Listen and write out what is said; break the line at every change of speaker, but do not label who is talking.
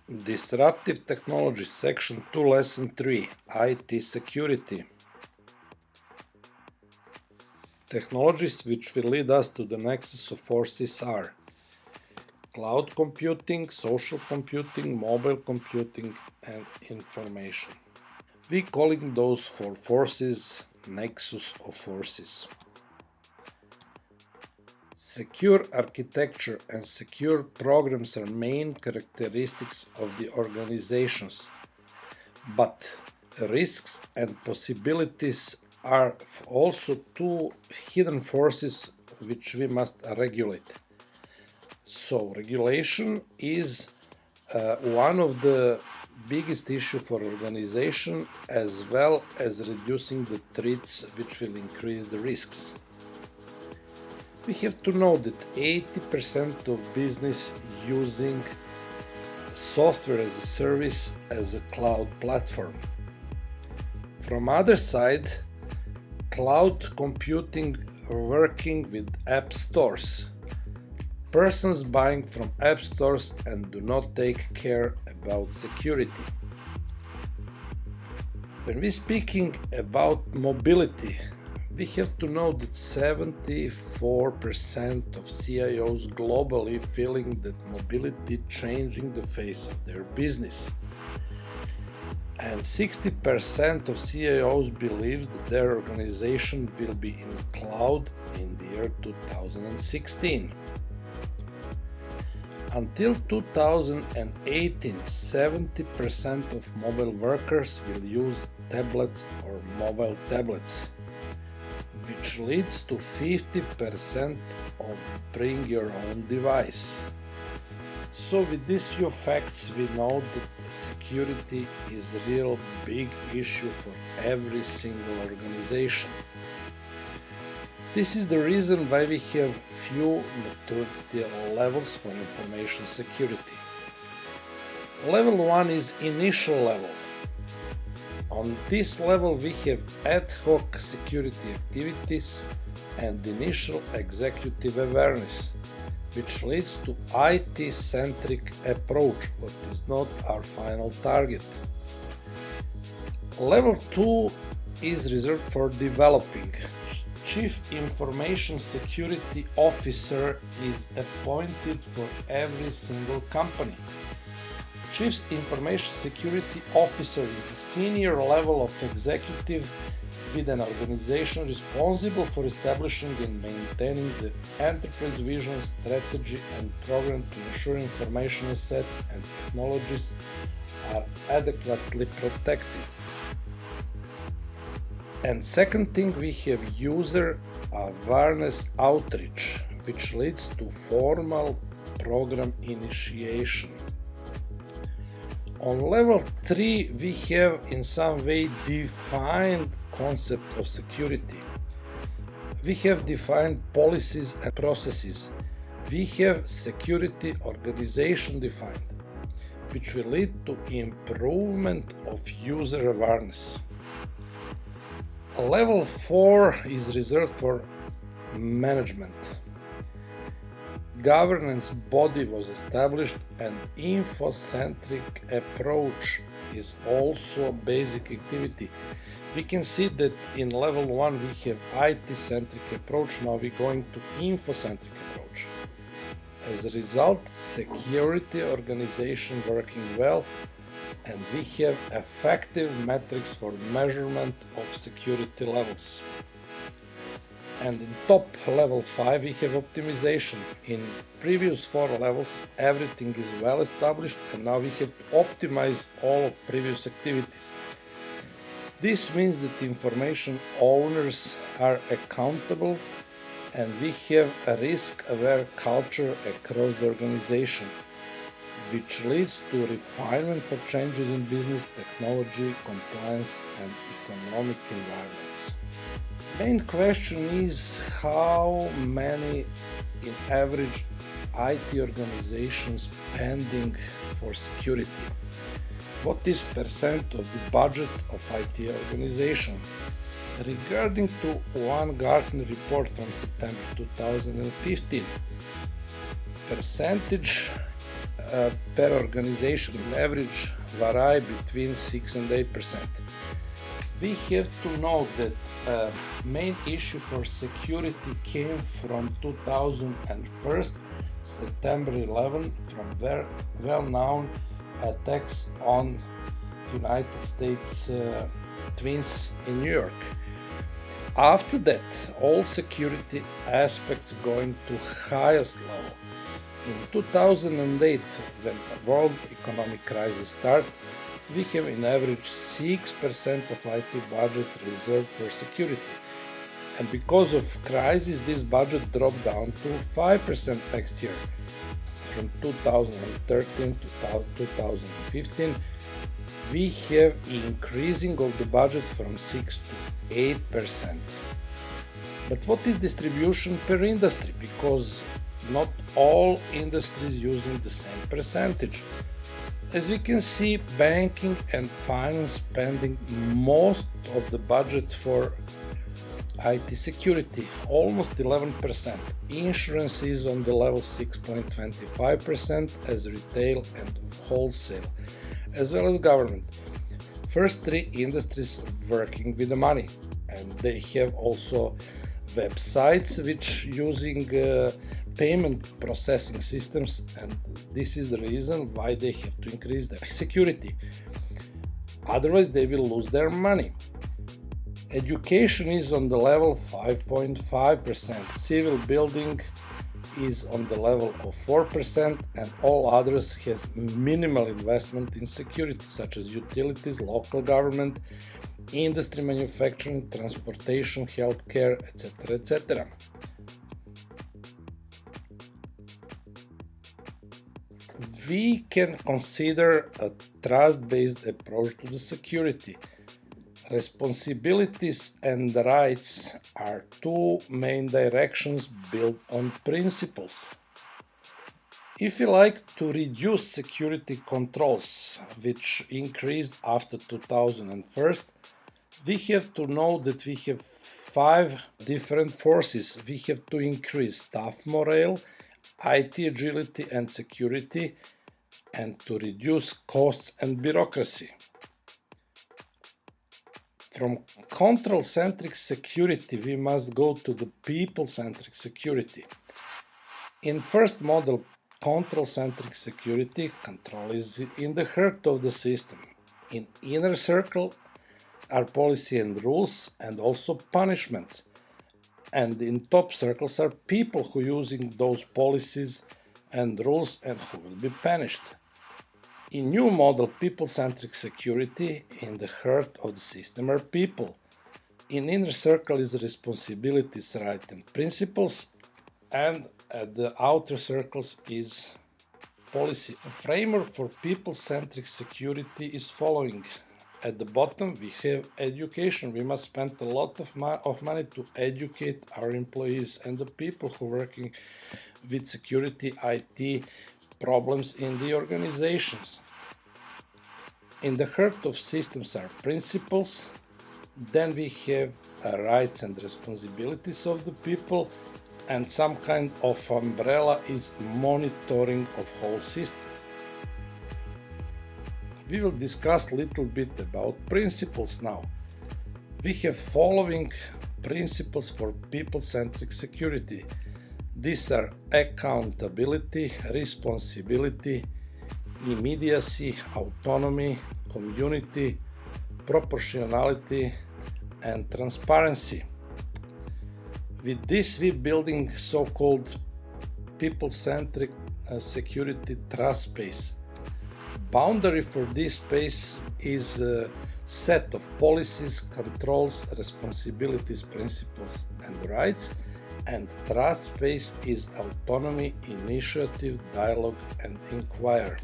Disruptive Technology, Section 2, Lesson 3, IT Security. Technologies which will lead us to the nexus of forces are cloud computing, social computing, mobile computing, and information. We calling those four forces nexus of forces. Secure architecture and secure programs are main characteristics of the organizations, but risks and possibilities are also two hidden forces which we must regulate. So regulation is one of the biggest issue for organization, as well as reducing the threats which will increase the risks. We have to know that 80% of business using software as a service as a cloud platform. From other side, cloud computing working with app stores. Persons buying from app stores and do not take care about security. When we speaking about mobility, we have to know that 74% of CIOs globally feeling that mobility changing the face of their business. And 60% of CIOs believe that their organization will be in the cloud in the year 2016. Until 2018, 70% of mobile workers will use tablets or mobile tablets, which leads to 50% of bring your own device. So with these few facts, we know that security is a real big issue for every single organization. This is the reason why we have few maturity levels for information security. Level 1 is initial level. On this level we have ad hoc security activities and initial executive awareness, which leads to IT-centric approach, what is not our final target. Level 2 is reserved for developing. Chief Information Security Officer is appointed for every single company. Chief Information Security Officer is the senior level of executive with an organization responsible for establishing and maintaining the enterprise vision, strategy, and program to ensure information assets and technologies are adequately protected. And second thing, we have user awareness outreach, which leads to formal program initiation. On level 3, we have in some way defined concept of security. We have defined policies and processes. We have security organization defined, which will lead to improvement of user awareness. Level 4 is reserved for management. Governance body was established and info-centric approach is also a basic activity. We can see that in level 1 we have IT-centric approach, now we're going to info-centric approach. As a result, security organization working well, and we have effective metrics for measurement of security levels. And in top level 5 we have optimization. In previous 4 levels everything is well established, and now we have to optimize all of previous activities. This means that information owners are accountable, and we have a risk-aware culture across the organization, which leads to refinement for changes in business, technology, compliance, and economic environments. Main question is how many in average IT organizations spending for security? What is percent of the budget of IT organization? Regarding to one Gartner report from September 2015, percentage per organization on average vary between 6 and 8%. We have to note that main issue for security came from 2001, September 11, from their well-known attacks on United States Twins in New York. After that, all security aspects going to highest level. In 2008, when the world economic crisis started, we have in average 6% of IT budget reserved for security. And because of crisis, this budget dropped down to 5% next year. From 2013 to 2015, we have increasing of the budget from 6 to 8%. But what is distribution per industry? Because not all industries using the same percentage. As we can see, banking and finance spending most of the budget for IT security, almost 11%. Insurance is on the level 6.25% as retail and wholesale, as well as government. First three industries working with the money, and they have also websites which using payment processing systems, and this is the reason why they have to increase their security. Otherwise, they will lose their money. Education is on the level 5.5%. Civil building is on the level of 4%, and all others has minimal investment in security, such as utilities, local government, industry, manufacturing, transportation, healthcare, etc., etc. We can consider a trust-based approach to the security. Responsibilities and rights are two main directions built on principles. If we like to reduce security controls, which increased after 2001, we have to know that we have 5 different forces. We have to increase staff morale, IT agility and security, and to reduce costs and bureaucracy. From control-centric security, we must go to the people-centric security. In first model, control-centric security, control is in the heart of the system. In inner circle are policy and rules, and also punishments. And in top circles are people who using those policies and rules and who will be punished. In new model people-centric security, in the heart of the system are people. In inner circle is responsibilities, rights and principles, and at the outer circles is policy. A framework for people-centric security is following. At the bottom we have education. We must spend a lot of money to educate our employees and the people who are working with security IT problems in the organizations. In the heart of systems are principles, then we have rights and responsibilities of the people, and some kind of umbrella is monitoring of whole system. We will discuss a little bit about principles now. We have following principles for people-centric security. These are accountability, responsibility, immediacy, autonomy, community, proportionality, and transparency. With this, we building so-called people-centric security trust space. Boundary for this space is a set of policies, controls, responsibilities, principles, and rights, and trust space is autonomy, initiative, dialogue, and inquiry.